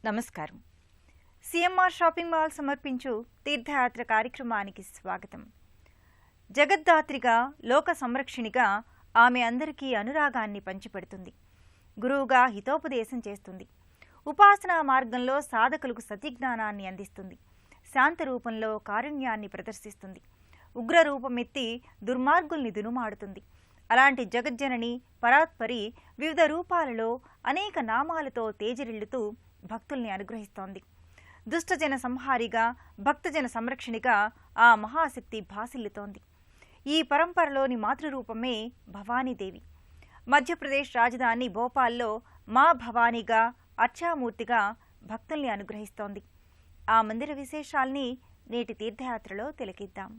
నమస్కారం. CMR shopping mall సమర్పించు తీర్థయాత్ర కార్యక్రమానికి స్వాగతం. జగద్ధాత్రిగా, లోక సంరక్షణిగా ఆమె అందరికీ అనురాగాన్ని పంచిపెడుతుంది. గురువుగా హితోపదేశం చేస్తుంది. ఉపాసనా మార్గంలో సాధకులకు సత్యజ్ఞానాన్ని అందిస్తుంది. శాంత రూపంలో కారుణ్యాన్ని ప్రదర్శిస్తుంది. ఉగ్ర రూపమెత్తి దుర్మార్గుల్ని దునుమాడుతుంది. అలాంటి జగజ్జనని పరాత్పరి వివిధ రూపాలలో అనేక నామాలతో తేజరిల్లుతూ భక్తుల్ని అనుగ్రహిస్తోంది. దుష్టజన సంహారిగా, భక్తజన సంరక్షణిగా ఆ మహాశక్తి భాసిల్లుతోంది. ఈ పరంపరలోని మాతృరూపమే భవానీదేవి. మధ్యప్రదేశ్ రాజధాని భోపాల్లో మా భవానీగా, అర్చామూర్తిగా భక్తుల్ని అనుగ్రహిస్తోంది. ఆ మందిర విశేషాల్ని నేటి తీర్థయాత్రలో తిలకిద్దాం.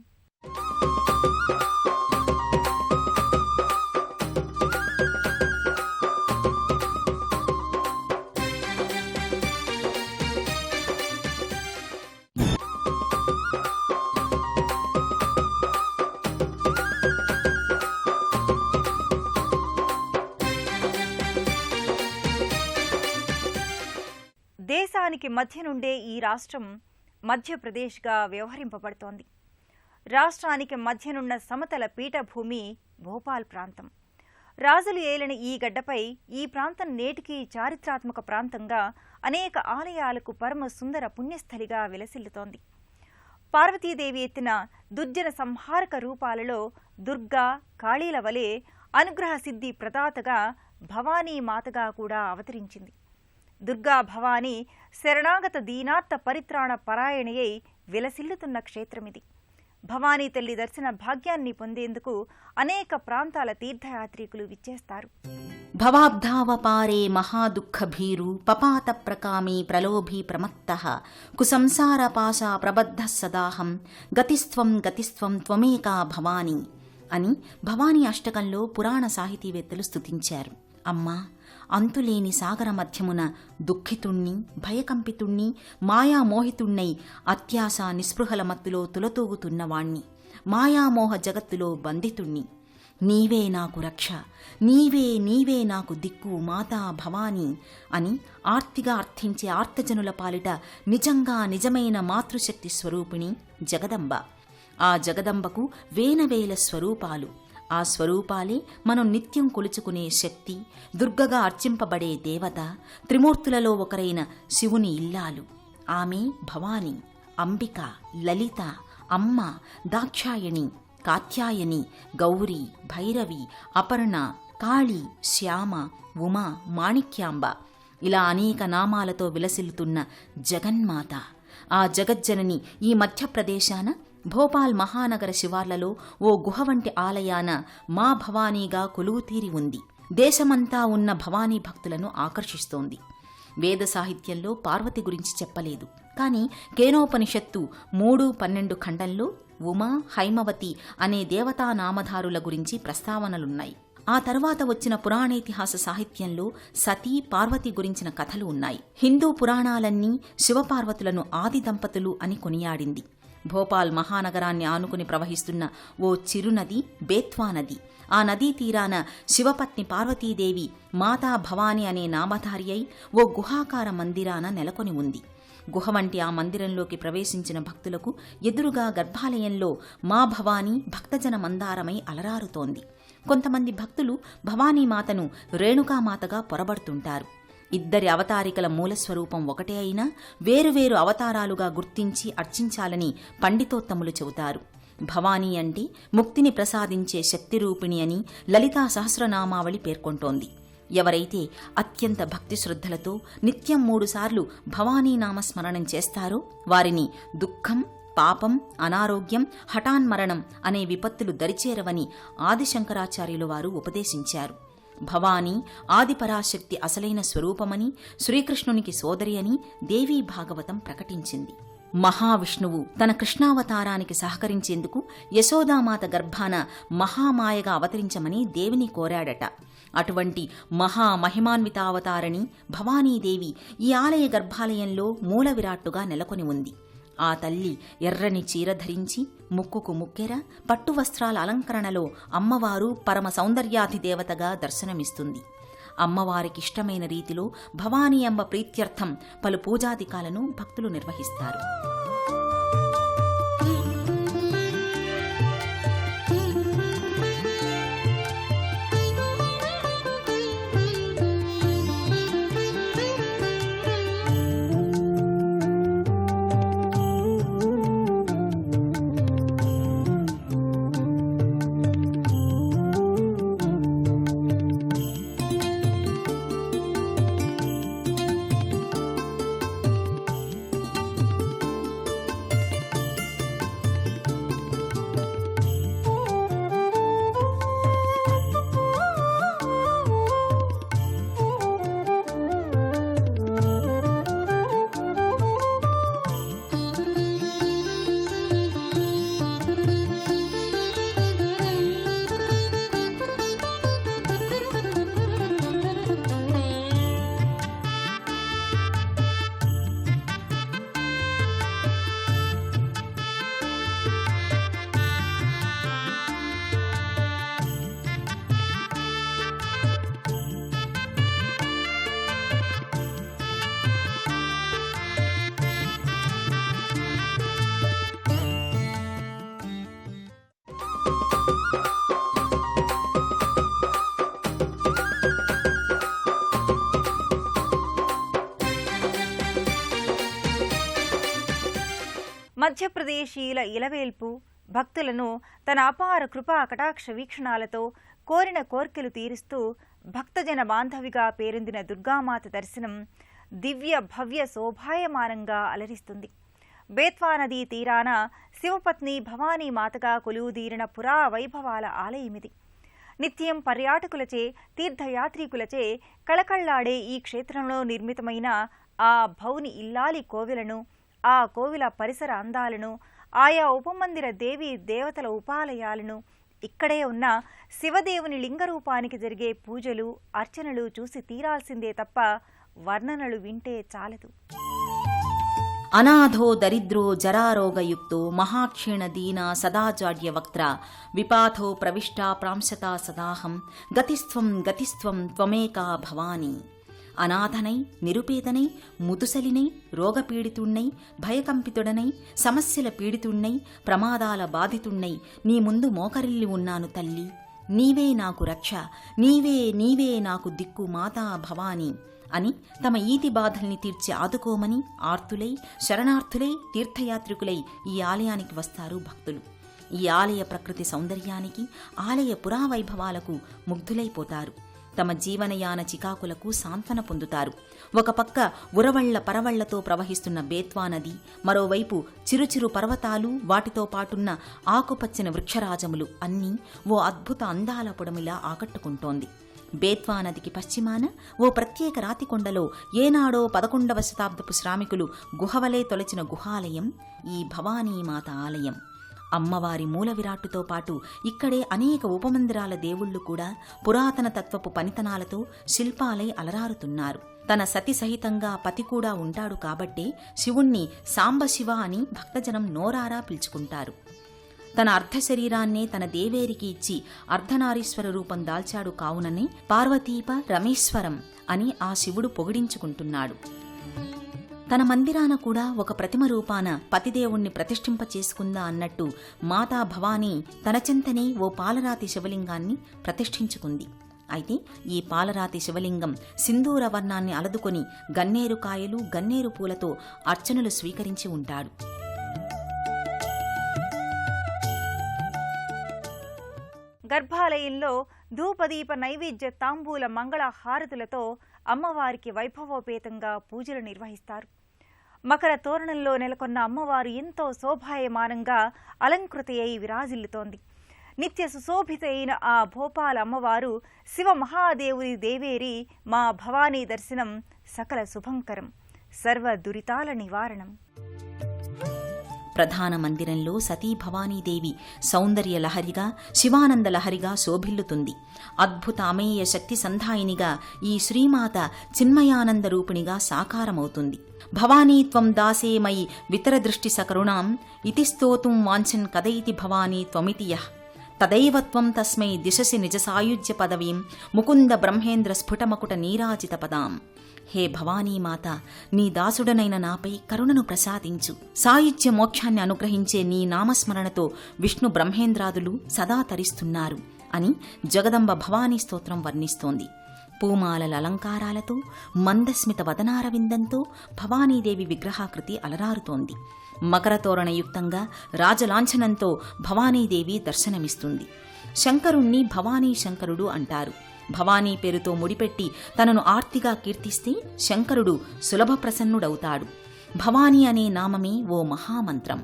దేశానికి మధ్య నుండే ఈ రాష్ట్రం మధ్యప్రదేశ్గా వ్యవహరింపబడుతోంది. రాష్ట్రానికి మధ్యనున్న సమతల పీఠభూమి భోపాల్ ప్రాంతం. రాజులు ఏలిన ఈ గడ్డపై ఈ ప్రాంతం నేటికీ చారిత్రాత్మక ప్రాంతంగా అనేక ఆలయాలకు పరమ సుందర పుణ్యస్థలిగా విలసిల్లుతోంది. పార్వతీదేవి ఎత్తిన దుర్జన సంహారక రూపాలలో దుర్గా, కాళీల వలె అనుగ్రహ సిద్ధి ప్రదాతగా భవానీ మాతగా కూడా అవతరించింది. దుర్గా భవానీ శరణాగత దీనార్త పరిత్రాణ పరాయణయై విలసిల్లుతున్న క్షేత్రమిది. భవానీ తల్లి దర్శన భాగ్యాన్ని పొందేందుకు అనేక ప్రాంతాల తీర్థయాత్రికులు విచ్చేస్తారు. భవాబ్ధావపారే మహాదుఃఖభీరు పపాత ప్రకామీ ప్రలోభీ ప్రమత్తః కుసంసార పాశా ప్రబద్ధః సదాహం గతిస్త్వం గతిస్త్వం త్వమేకా భవానీ అని భవానీ అష్టకంలో పురాణ సాహితీవేత్తలు స్తుతించారు. అమ్మా, అంతులేని సాగర మధ్యమున దుఃఖితుణ్ణి, భయకంపితుణ్ణి, మాయామోహితుణ్ణై అత్యాశ నిస్పృహల మత్తులో తులతూగుతున్నవాణ్ణి, మాయామోహ జగత్తులో బంధితుణ్ణి. నీవే నాకు రక్ష, నీవే నాకు దిక్కు మాతా భవానీ అని ఆర్తిగా అర్థించే ఆర్తజనుల పాలిట నిజంగా నిజమైన మాతృశక్తి స్వరూపిణి జగదంబ. ఆ జగదంబకు వేనవేల స్వరూపాలు. ఆ స్వరూపాలే మనం నిత్యం కొలుచుకునే శక్తి, దుర్గగా అర్చింపబడే దేవత, త్రిమూర్తులలో ఒకరైన శివుని ఇల్లాలు. ఆమె భవానీ, అంబిక, లలిత, అమ్మ, దాక్షాయణి, కాత్యాయని, గౌరీ, భైరవి, అపర్ణ, కాళీ, శ్యామ, ఉమా, మాణిక్యాంబ ఇలా అనేక నామాలతో విలసిల్లుతున్న జగన్మాత. ఆ జగజ్జనని ఈ మధ్యప్రదేశాన భోపాల్ మహానగర శివార్లలో ఓ గుహ వంటి ఆలయాన మా భవానీగా కొలువుతీరి ఉంది. దేశమంతా ఉన్న భవానీ భక్తులను ఆకర్షిస్తోంది. వేద సాహిత్యంలో పార్వతి గురించి చెప్పలేదు, కానీ కేనోపనిషత్తు 3:12 ఖండంలో ఉమా, హైమవతి అనే దేవతా నామధారుల గురించి ప్రస్తావనలున్నాయి. ఆ తర్వాత వచ్చిన పురాణేతిహాస సాహిత్యంలో సతీ, పార్వతి గురించిన కథలు ఉన్నాయి. హిందూ పురాణాలన్నీ శివపార్వతులను ఆది దంపతులు అని కొనియాడింది. భోపాల్ మహానగరాన్ని ఆనుకుని ప్రవహిస్తున్న ఓ చిరునది బేత్వా నది. ఆ నదీ తీరాన శివపత్ని పార్వతీదేవి మాతా భవానీ అనే నామధారి అయి ఓ గుహాకార మందిరాన నెలకొని ఉంది. గుహ వంటి ఆ మందిరంలోకి ప్రవేశించిన భక్తులకు ఎదురుగా గర్భాలయంలో మా భవానీ భక్తజన మందారమై అలరారుతోంది. కొంతమంది భక్తులు భవానీమాతను రేణుకామాతగా పొరబడుతుంటారు. ఇద్దరి అవతారికల మూలస్వరూపం ఒకటే అయినా వేరువేరు అవతారాలుగా గుర్తించి అర్చించాలని పండితోత్తములు చెబుతారు. భవానీ అంటే ముక్తిని ప్రసాదించే శక్తిరూపిణి అని లలితా సహస్రనామావళి పేర్కొంటోంది. ఎవరైతే అత్యంత భక్తి శ్రద్ధలతో నిత్యం 3 సార్లు భవానీ నామస్మరణం చేస్తారో వారిని దుఃఖం, పాపం, అనారోగ్యం, హఠాన్మరణం అనే విపత్తులు దరిచేరవని ఆదిశంకరాచార్యులు వారు ఉపదేశించారు. భవానీ ఆదిపరాశక్తి అసలైన స్వరూపమని, శ్రీకృష్ణునికి సోదరి అని దేవీ భాగవతం ప్రకటించింది. మహావిష్ణువు తన కృష్ణావతారానికి సహకరించేందుకు యశోదామాత గర్భాన మహామాయగా అవతరించమని దేవిని కోరాడట. అటువంటి మహామహిమాన్వితావతారణి భవానీదేవి ఈ ఆలయ గర్భాలయంలో మూల విరాట్టుగా నెలకొని ఉంది. ఆ తల్లి ఎర్రని చీర ధరించి ముక్కుకు ముక్కెర, పట్టు వస్త్రాల అలంకరణలో అమ్మవారు పరమ సౌందర్యాధిదేవతగా దర్శనమిస్తుంది. అమ్మవారికిష్టమైన రీతిలో భవానీ అమ్మ ప్రీత్యర్థం పలు పూజాధికాలను భక్తులు నిర్వహిస్తారు. మధ్యప్రదేశీయుల ఇలవేల్పు భక్తులను తన అపార కృపా కటాక్ష వీక్షణాలతో కోరిన కోర్కెలు తీరుస్తూ భక్తజన బాంధవిగా పేరొందిన దుర్గామాత దర్శనం దివ్య భవ్య శోభాయమానంగా అలరిస్తుంది. బేత్వా నదీ తీరాన శివపత్ని భవానీ మాతగా కొలువుదీరిన పురా వైభవాల ఆలయమిది. నిత్యం పర్యాటకులచే తీర్థయాత్రికులచే కళకళ్లాడే ఈ క్షేత్రంలో నిర్మితమైన ఆ భౌని ఇల్లాలి కోవెలను, ఆ కోవిల పరిసర అందాలను, ఆయా ఉపమందిర దేవీ దేవతల ఉపాలయాలను, ఇక్కడే ఉన్న శివదేవుని లింగరూపానికి జరిగే పూజలు అర్చనలు చూసి తీరాల్సిందే తప్ప వర్ణనలు వింటే చాలదు. అనాథో దరిద్రో జరారోగయుక్తో మహాక్షీణ దీన సదాజాడ్య వక్త్ర విపాథో ప్రవిష్టా ప్రాంశతా సదాహం గతిస్త్వం గతిస్త్వం త్వమేకా భవానీ. అనాథనై, నిరుపేదనై, ముదుసలినై, రోగపీడితుణ్ణై, భయకంపితుడనై, సమస్యల పీడితుణ్ణై, ప్రమాదాల బాధితుణ్ణై నీ ముందు మోకరిల్లి ఉన్నాను తల్లి. నీవే నాకు రక్ష, నీవే నీవే నాకు దిక్కు మాతా భవానీ అని తమ ఈతి బాధల్ని తీర్చి ఆదుకోమని ఆర్తులై, శరణార్థులై, తీర్థయాత్రికులై ఈ ఆలయానికి వస్తారు భక్తులు. ఈ ఆలయ ప్రకృతి సౌందర్యానికి, ఆలయ పురావైభవాలకు ముగ్ధులైపోతారు. తమ జీవనయాన చికాకులకు సాంత్వన పొందుతారు. ఒక పక్క ఉరవళ్ల పరవళ్లతో ప్రవహిస్తున్న బేత్వా నది, మరోవైపు చిరుచిరు పర్వతాలు, వాటితో పాటున్న ఆకుపచ్చని వృక్షరాజములు అన్నీ ఓ అద్భుత అందాల పొడమిలా ఆకట్టుకుంటోంది. బేత్వా నదికి పశ్చిమాన ఓ ప్రత్యేక రాతికొండలో ఏనాడో 11వ శతాబ్దపు శ్రామికులు గుహవలే తొలచిన గుహాలయం ఈ భవానీమాత ఆలయం. అమ్మవారి మూల విరాట్టుతో పాటు ఇక్కడే అనేక ఉపమందిరాల దేవుళ్లు కూడా పురాతన తత్వపు పనితనాలతో శిల్పాలై అలరారుతున్నారు. తన సతి సహితంగా పతి కూడా ఉంటాడు కాబట్టే శివుణ్ణి సాంబశివ అని భక్తజనం నోరారా పిలుచుకుంటారు. తన అర్ధశరీరాన్నే తన దేవేరికి ఇచ్చి అర్ధనారీశ్వర రూపం దాల్చాడు కావుననే పార్వతీప రమేశ్వరం అని ఆ శివుడు పొగిడించుకుంటున్నాడు. తన మందిరాన కూడా ఒక ప్రతిమ రూపాన పతిదేవుణ్ణి ప్రతిష్ఠింప చేసుకుందా అన్నట్టు మాతా భవానీ తన చెంతనే ఓ పాలరాతి శివలింగాన్ని ప్రతిష్ఠించుకుంది. అయితే ఈ పాలరాతి శివలింగం సింధూర వర్ణాన్ని అలదుకొని గన్నేరు కాయలు, గన్నేరు పూలతో అర్చనలు స్వీకరించి ఉంటాడు. గర్భాలయంలో ధూపదీప నైవేద్య తాంబూల మంగళ హారతులతో అమ్మవారికి వైభవోపేతంగా పూజలు నిర్వహిస్తారు. మకర తోరణంలో నెలకొన్న అమ్మవారు ఎంతో శోభాయమానంగా అలంకృత అయి విరాజిల్లుతోంది. నిత్య సుశోభిత అయిన ఆ భోపాల అమ్మవారు శివ మహాదేవుని దేవేరి మా భవానీ దర్శనం సకల శుభంకరం, సర్వ దురితాల నివారణం. ప్రధాన మందిరంలో సతీ భవానీదేవి సౌందర్య లహరిగా, శివానంద లహరిగా శోభిల్లుతుంది. అద్భుత అమేయ శక్తి సంధాయినిగా ఈ శ్రీమాత చిన్మయానంద రూపిణిగా సాకారమవుతుంది. భవానీత్వం దాసే మయి వితర దృష్టి సకరుణాం ఇతి స్తోతుం వాంఛన్ కదయితి భవానీ త్వమితి యః తదైవత్వం తస్మై దిశసి నిజ సాయుజ్య పదవీం ముకుంద బ్రహ్మేంద్ర స్ఫుటమకుట నీరాజిత పదాం. హే భవానీమాత, నీ దాసుడనైన నాపై కరుణను ప్రసాదించు. సాయుధ్య మోక్షాన్ని అనుగ్రహించే నీ నామస్మరణతో విష్ణు బ్రహ్మేంద్రాదులు సదా తరిస్తున్నారు అని జగదంబ భవానీ స్తోత్రం వర్ణిస్తోంది. పూమాలల అలంకారాలతో మందస్మిత వదనారవిందంతో భవానీదేవి విగ్రహాకృతి అలరారుతోంది. మకరతోరణయుక్తంగా రాజలాంఛనంతో భవానీదేవి దర్శనమిస్తుంది. శంకరుణ్ణి భవానీ శంకరుడు అంటారు. భవానీ పేరుతో ముడిపెట్టి తనను ఆర్తిగా కీర్తిస్తే శంకరుడు సులభ ప్రసన్నుడవుతాడు. భవానీ అనే నామమే ఓ మహామంత్రం.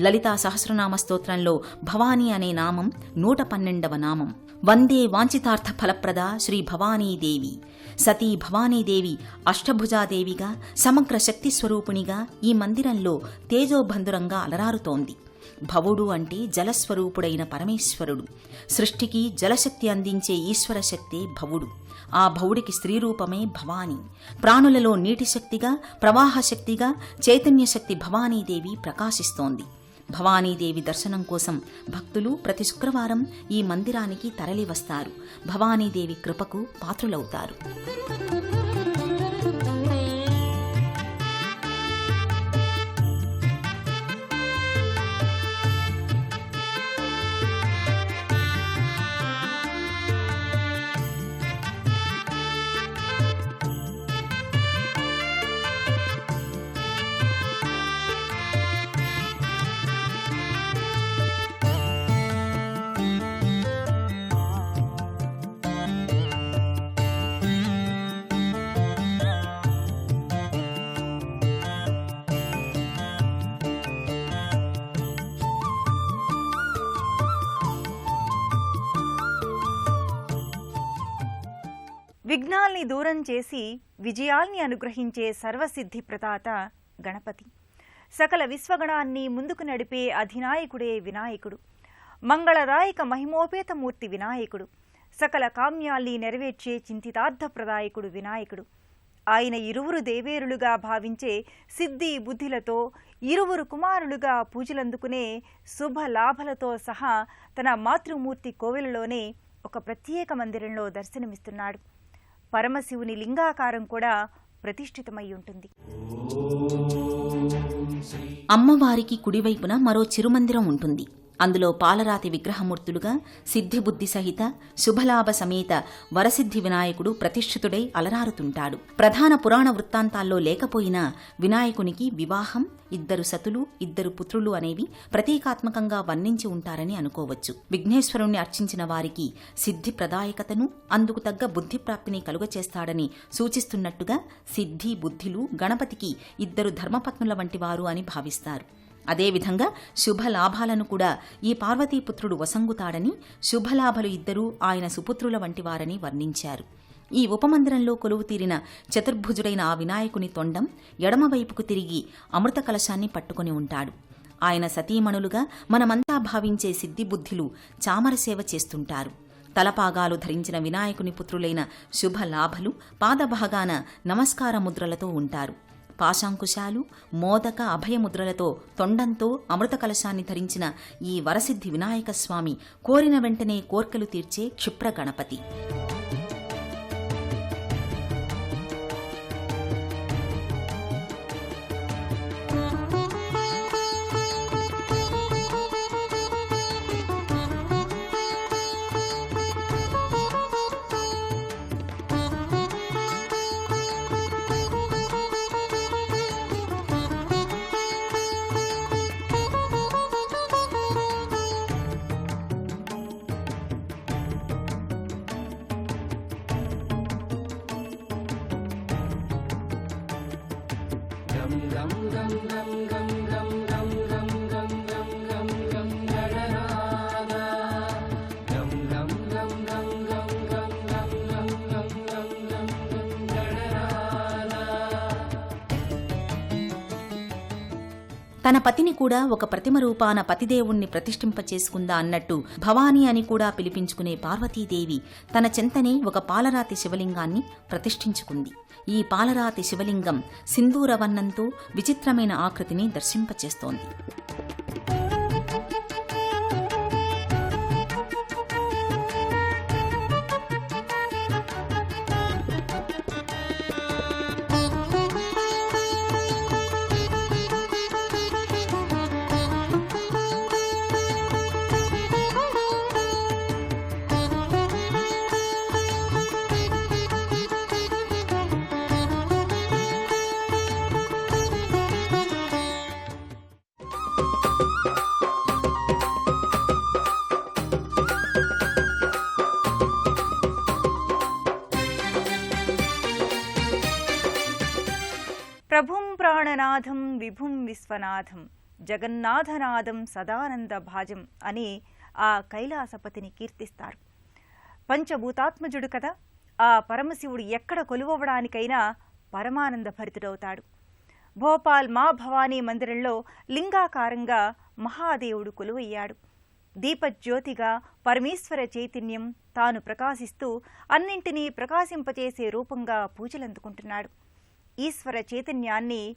లలితా సహస్రనామ స్తోత్రంలో భవానీ అనే నామం 112వ నామం. వందే వాంఛితార్థ ఫలప్రద శ్రీ భవానీదేవి. సతీ భవానీదేవి అష్టభుజాదేవిగా సమగ్ర శక్తి స్వరూపునిగా ఈ మందిరంలో తేజోబంధురంగా అలరారుతోంది. భవుడు అంటే జలస్వరూపుడైన పరమేశ్వరుడు. సృష్టికి జలశక్తి అందించే ఈశ్వరశక్తే భవుడు. ఆ భవుడికి స్త్రీరూపమే భవానీ. ప్రాణులలో నీటి శక్తిగా, ప్రవాహశక్తిగా చైతన్యశక్తి భవానీదేవి ప్రకాశిస్తోంది. భవానీదేవి దర్శనం కోసం భక్తులు ప్రతి శుక్రవారం ఈ మందిరానికి తరలివస్తారు. భవానీదేవి కృపకు పాత్రులవుతారు. విఘ్నాల్ని దూరం చేసి విజయాల్ని అనుగ్రహించే సర్వసిద్ధి ప్రదాత గణపతి. సకల విశ్వగణాన్ని ముందుకు నడిపే అధినాయకుడే వినాయకుడు. మంగళదాయక మహిమోపేతమూర్తి వినాయకుడు. సకల కామ్యాల్ని నెరవేర్చే చింతితార్థప్రదాయకుడు వినాయకుడు. ఆయన ఇరువురు దేవేరులుగా భావించే సిద్ధి బుద్ధిలతో ఇరువురు కుమారులుగా పూజలందుకునే శుభ లాభలతో సహా తన మాతృమూర్తి కోవెలలోనే ఒక ప్రత్యేక మందిరంలో దర్శనమిస్తున్నాడు. పరమశివుని లింగాకారం కూడా ప్రతిష్ఠితమై ఉంటుంది. అమ్మవారికి కుడివైపున మరో చిరుమందిరం ఉంటుంది. అందులో పాలరాతి విగ్రహమూర్తులుగా సిద్ధిబుద్ధి సహిత శుభలాభ సమేత వరసిద్ధి వినాయకుడు ప్రతిష్ఠితుడై అలరారుతుంటాడు. ప్రధాన పురాణ వృత్తాంతాల్లో లేకపోయినా వినాయకునికి వివాహం, 2 సతులు 2 పుత్రులు అనేవి ప్రతీకాత్మకంగా వర్ణించి ఉంటారని అనుకోవచ్చు. విఘ్నేశ్వరుణ్ణి అర్చించిన వారికి సిద్ధి ప్రదాయకతను, అందుకు తగ్గ బుద్ధిప్రాప్తిని కలుగచేస్తాడని సూచిస్తున్నట్టుగా సిద్ధి బుద్ధిలు గణపతికి 2 ధర్మపత్నుల వంటి వారు అని భావిస్తారు. అదేవిధంగా శుభలాభాలను కూడా ఈ పార్వతీపుత్రుడు వసంగుతాడని, శుభలాభలు 2 ఆయన సుపుత్రుల వంటివారని వర్ణించారు. ఈ ఉపమందిరంలో కొలువు తీరిన చతుర్భుజుడైన ఆ వినాయకుని తొండం ఎడమవైపుకు తిరిగి అమృత కలశాన్ని పట్టుకుని ఉంటాడు. ఆయన సతీమణులుగా మనమంతా భావించే సిద్ధిబుద్ధులు చామర సేవ చేస్తుంటారు. తలపాగాలు ధరించిన వినాయకుని పుత్రులైన శుభలాభలు పాదభాగాన నమస్కార ముద్రలతో ఉంటారు. పాశాంకుశాలు, మోదక అభయముద్రలతో తొండంతో అమృత కలశాన్ని ధరించిన ఈ వరసిద్ధి వినాయక స్వామి కోరిన వెంటనే కోర్కెలు తీర్చే క్షిప్ర గణపతి. తన పతిని కూడా ఒక ప్రతిమ రూపాన పతిదేవుణ్ణి ప్రతిష్ఠింపచేసుకుందా అన్నట్టు భవానీ అని కూడా పిలిపించుకునే పార్వతీదేవి తన చెంతనే ఒక పాలరాతి శివలింగాన్ని ప్రతిష్ఠించుకుంది. ఈ పాలరాతి శివలింగం సింధూరవర్ణంతో విచిత్రమైన ఆకృతిని దర్శింపచేస్తోంది. విభుం విశ్వనాథం జగన్నాథనాథం సదానంద భాజం అని ఆ కైలాసపతిని కీర్తిస్తారు. పంచభూతాత్మజుడు కదా, ఆ పరమశివుడు ఎక్కడ కొలువవడానికైనా పరమానంద భరితుడవుతాడు. భోపాల్ మా భవానీ మందిరంలో లింగాకారంగా మహాదేవుడు కొలువయ్యాడు. దీపజ్యోతిగా పరమేశ్వర చైతన్యం తాను ప్రకాశిస్తూ అన్నింటినీ ప్రకాశింపచేసే రూపంగా పూజలందుకుంటున్నాడు. ఈశ్వర చైతన్యాన్ని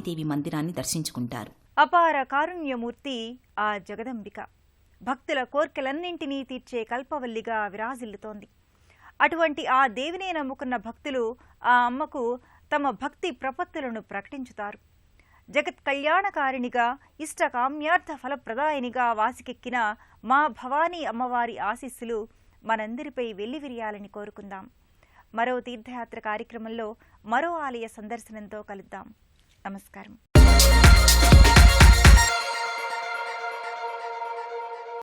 దేవి మందిరాన్ని దర్శించుకుంటారు. అపార కారుణ్యమూర్తి ఆ జగదంబిక. భక్తుల కోర్కెలన్నింటినీ తీర్చే కల్పవల్లిగా విరాజిల్లుతోంది. అటువంటి ఆ దేవినే నమ్ముకున్న భక్తులు ఆ అమ్మకు తమ భక్తి ప్రపత్తులను ప్రకటించుతారు. జగత్ కళ్యాణకారిణిగా, ఇష్టకామ్యార్థ ఫలప్రదాయనిగా వాసికెక్కిన మా భవానీ అమ్మవారి ఆశీస్సులు మనందరిపై వెల్లివిరియాలని కోరుకుందాం. మరో తీర్థయాత్ర కార్యక్రమంలో మరో ఆలయ సందర్శనంతో కలుద్దాం. నమస్కారం.